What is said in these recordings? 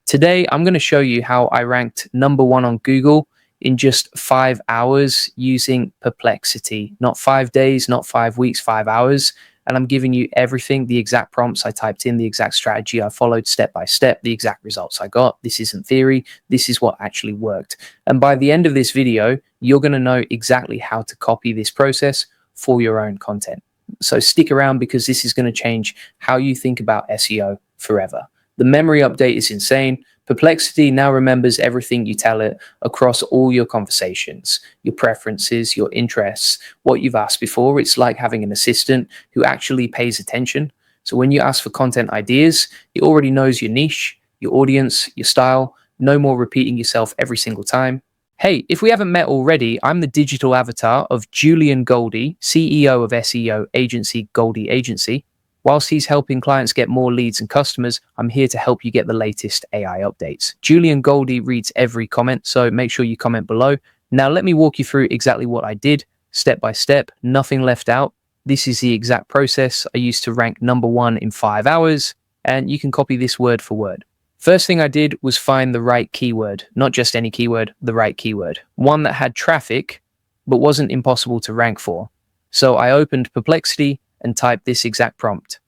Today, I'm going to show you how I ranked #1 on Google in just 5 hours using Perplexity. Not 5 days, not 5 weeks, 5 hours. And I'm giving you everything, the exact prompts I typed in, the exact strategy I followed step by step, the exact results I got. This isn't theory. This is what actually worked. And by the end of this video, you're going to know exactly how to copy this process for your own content. So stick around because this is going to change how you think about SEO forever. The memory update is insane. Perplexity now remembers everything you tell it across all your conversations, your preferences, your interests, what you've asked before. It's like having an assistant who actually pays attention. So when you ask for content ideas, it already knows your niche, your audience, your style. No more repeating yourself every single time. Hey, if we haven't met already, I'm the digital avatar of Julian Goldie, CEO of SEO agency Goldie Agency. Whilst he's helping clients get more leads and customers, I'm here to help you get the latest AI updates. Julian Goldie reads every comment, so make sure you comment below. Now let me walk you through exactly what I did, step by step, nothing left out. This is the exact process I used to rank #1 in 5 hours, and you can copy this word for word. First thing I did was find the right keyword, not just any keyword, the right keyword. One that had traffic, but wasn't impossible to rank for. So I opened Perplexity and type this exact prompt.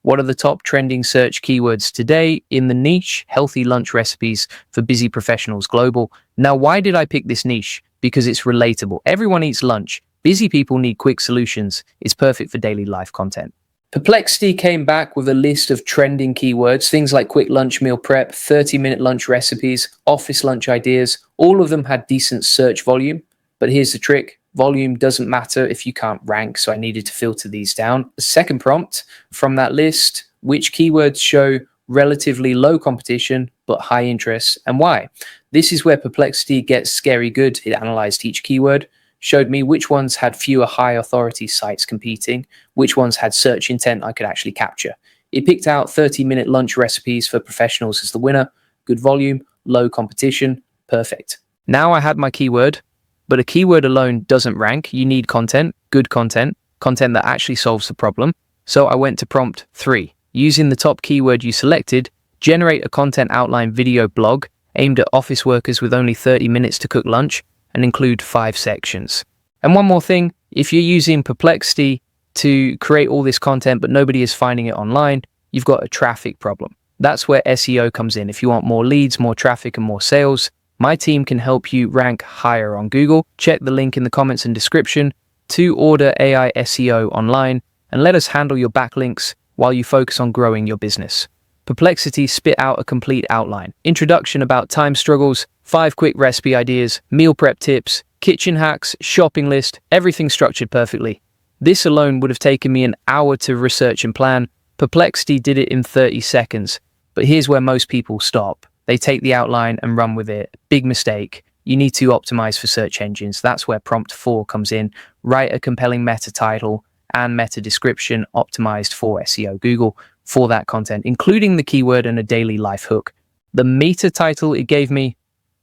What are the top trending search keywords today in the niche healthy lunch recipes for busy professionals global? Now, why did I pick this niche? Because it's relatable. Everyone eats lunch. Busy people need quick solutions. It's perfect for daily life content. Perplexity came back with a list of trending keywords, things like quick lunch meal prep, 30-minute lunch recipes, office lunch ideas. All of them had decent search volume, but here's the trick. Volume doesn't matter if you can't rank, so I needed to filter these down. The second prompt from that list, which keywords show relatively low competition but high interest and why? This is where Perplexity gets scary good. It analyzed each keyword, showed me which ones had fewer high authority sites competing, which ones had search intent I could actually capture. It picked out 30-minute lunch recipes for professionals as the winner, good volume, low competition, perfect. Now I had my keyword, but a keyword alone doesn't rank. You need content, good content, content that actually solves the problem. So I went to prompt 3. Using the top keyword you selected, generate a content outline video blog aimed at office workers with only 30 minutes to cook lunch and include 5 sections. And one more thing, if you're using Perplexity to create all this content but nobody is finding it online, you've got a traffic problem. That's where SEO comes in. If you want more leads, more traffic, and more sales, my team can help you rank higher on Google. Check the link in the comments and description to order AI SEO online and let us handle your backlinks while you focus on growing your business. Perplexity spit out a complete outline. Introduction about time struggles, 5 quick recipe ideas, meal prep tips, kitchen hacks, shopping list, everything structured perfectly. This alone would have taken me an hour to research and plan. Perplexity did it in 30 seconds. But here's where most people stop. They take the outline and run with it. Big mistake. You need to optimize for search engines. That's where prompt 4 comes in. Write a compelling meta title and meta description optimized for SEO Google for that content, including the keyword and a daily life hook. The meta title it gave me,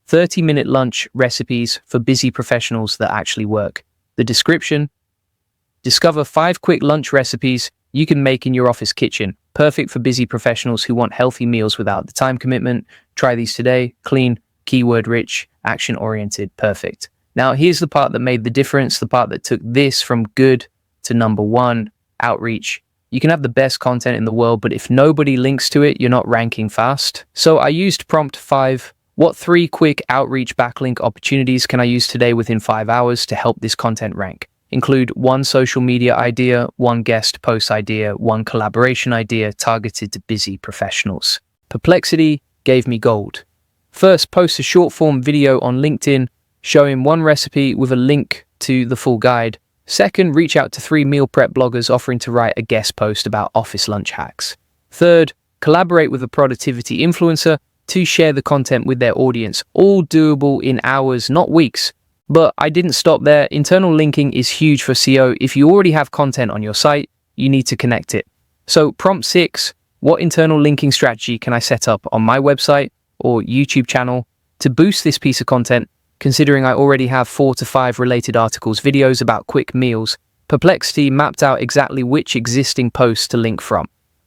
30-minute lunch recipes for busy professionals that actually work. The description, discover 5 quick lunch recipes you can make in your office kitchen. Perfect for busy professionals who want healthy meals without the time commitment. Try these today. Clean, keyword rich, action oriented, perfect. Now here's the part that made the difference, the part that took this from good to #1, outreach. You can have the best content in the world, but if nobody links to it, you're not ranking fast. So I used prompt 5. What 3 quick outreach backlink opportunities can I use today within 5 hours to help this content rank? Include 1 social media idea, 1 guest post idea, 1 collaboration idea targeted to busy professionals. Perplexity gave me gold. First, post a short form video on LinkedIn showing 1 recipe with a link to the full guide. Second, reach out to 3 meal prep bloggers offering to write a guest post about office lunch hacks. Third, collaborate with a productivity influencer to share the content with their audience. All doable in hours, not weeks. But I didn't stop there. Internal linking is huge for SEO. If you already have content on your site, you need to connect it. So prompt 6, what internal linking strategy can I set up on my website or YouTube channel to boost this piece of content, considering I already have 4 to 5 related articles, videos about quick meals? Perplexity mapped out exactly which existing posts to link from,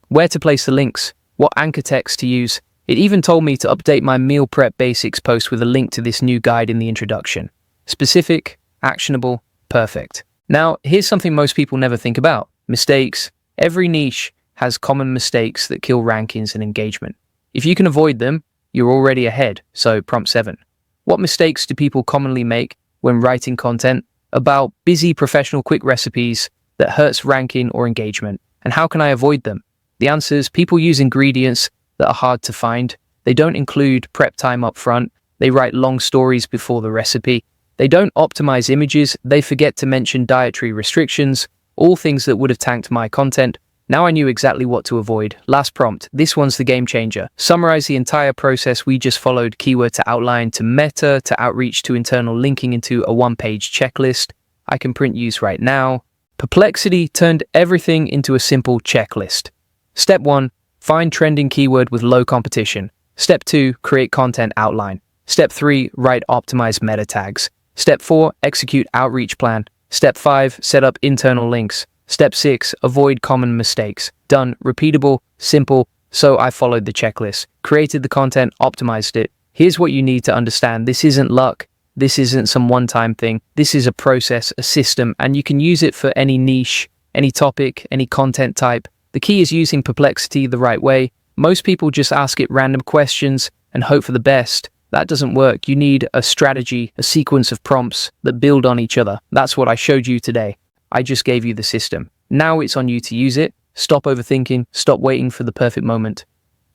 where to place the links, what anchor text to use, It even told me to update my meal prep basics post with a link to this new guide in the introduction. Specific, actionable, perfect. Now, here's something most people never think about. Mistakes. Every niche has common mistakes that kill rankings and engagement. If you can avoid them, you're already ahead. So, prompt 7. What mistakes do people commonly make when writing content about busy professional quick recipes that hurts ranking or engagement? And how can I avoid them? The answer is people use ingredients that are hard to find. They don't include prep time up front. They write long stories before the recipe. They don't optimize images. They forget to mention dietary restrictions, all things that would have tanked my content. Now I knew exactly what to avoid. Last prompt. This one's the game changer. Summarize the entire process we just followed, keyword to outline to meta to outreach to internal, linking into a one-page checklist. I can print use right now. Perplexity turned everything into a simple checklist. Step 1. Find trending keyword with low competition. Step 2. Create content outline. Step 3. Write optimized meta tags. Step 4. Execute outreach plan. Step 5. Set up internal links. Step 6. Avoid common mistakes. Done. Repeatable, simple. So I followed the checklist, created the content, optimized it. Here's what you need to understand. This isn't luck. This isn't some one-time thing. This is a process, a system, and you can use it for any niche, any topic, any content type. The key is using Perplexity the right way. Most people just ask it random questions and hope for the best. That doesn't work. You need a strategy, a sequence of prompts that build on each other. That's what I showed you today. I just gave you the system. Now it's on you to use it. Stop overthinking. Stop waiting for the perfect moment.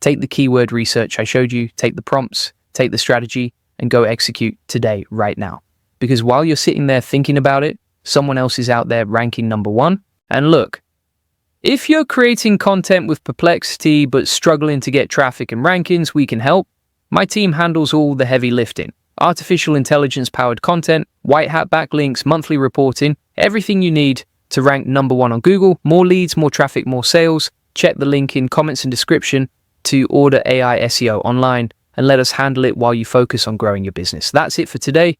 Take the keyword research I showed you, take the prompts, take the strategy, and go execute today, right now. Because while you're sitting there thinking about it, someone else is out there ranking number 1. And look, if you're creating content with Perplexity but struggling to get traffic and rankings, we can help. My team handles all the heavy lifting. Artificial intelligence-powered content, white hat backlinks, monthly reporting, everything you need to rank number 1 on Google. More leads, more traffic, more sales. Check the link in comments and description to order AI SEO online and let us handle it while you focus on growing your business. That's it for today.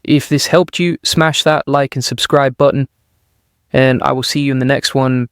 If this helped you, smash that like and subscribe button, and I will see you in the next one.